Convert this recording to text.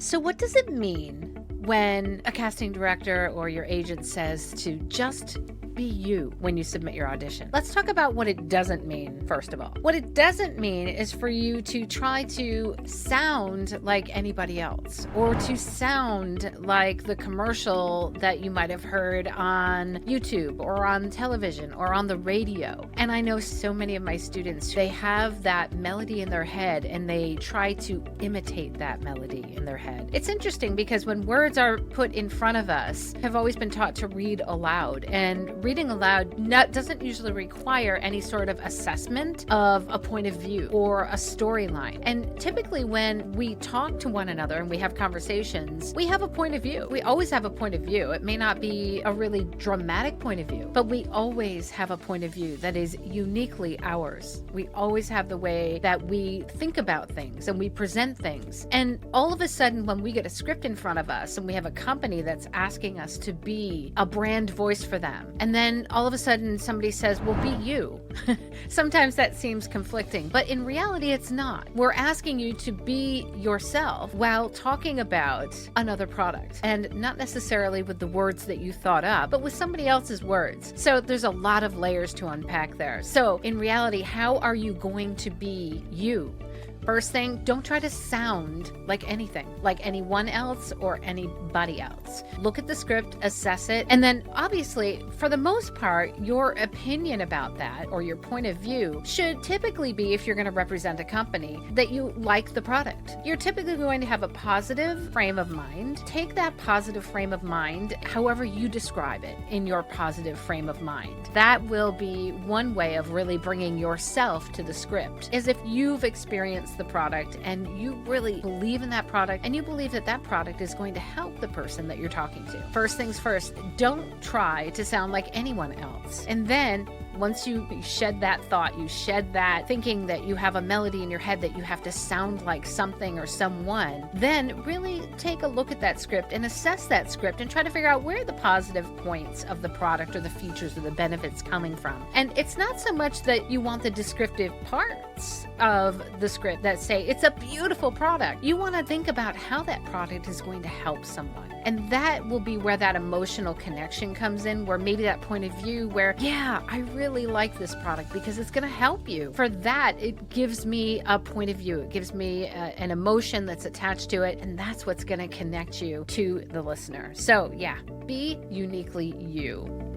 So what does it mean when a casting director or your agent says to just be you when you submit your audition? Let's talk about what it doesn't mean, first of all. What it doesn't mean is for you to try to sound like anybody else or to sound like the commercial that you might have heard on YouTube or on television or on the radio. And I know so many of my students, they have that melody in their head and they try to imitate that melody in their head. It's interesting because when words are put in front of us, have always been taught to read aloud, and reading aloud doesn't usually require any sort of assessment of a point of view or a storyline. And typically when we talk to one another and we have conversations, we have a point of view. We always have a point of view. It may not be a really dramatic point of view, but we always have a point of view that is uniquely ours. We always have the way that we think about things and we present things. And all of a sudden, when we get a script in front of us and we have a company that's asking us to be a brand voice for them, and then all of a sudden somebody says, well, be you. Sometimes that seems conflicting, but in reality, it's not. We're asking you to be yourself while talking about another product, and not necessarily with the words that you thought up, but with somebody else's words. So there's a lot of layers to unpack there. So in reality, how are you going to be you? First thing, don't try to sound like anything, like anyone else or anybody else. Look at the script, assess it, and then obviously, for the most part, your opinion about that or your point of view should typically be, if you're going to represent a company, that you like the product. You're typically going to have a positive frame of mind. Take that positive frame of mind, however you describe it in your positive frame of mind. That will be one way of really bringing yourself to the script, is if you've experienced the product and you really believe in that product and you believe that that product is going to help the person that you're talking to. First things first, don't try to sound like anyone else. And then once you shed that thought, you shed that thinking that you have a melody in your head that you have to sound like something or someone, then really take a look at that script and assess that script and try to figure out where the positive points of the product or the features or the benefits coming from. And it's not so much that you want the descriptive parts of the script that say it's a beautiful product. You want to think about how that product is going to help someone. And that will be where that emotional connection comes in, where maybe that point of view where, yeah, I really like this product because it's going to help you. For that, it gives me a point of view. It gives me an emotion that's attached to it. And that's what's going to connect you to the listener. So yeah, be uniquely you.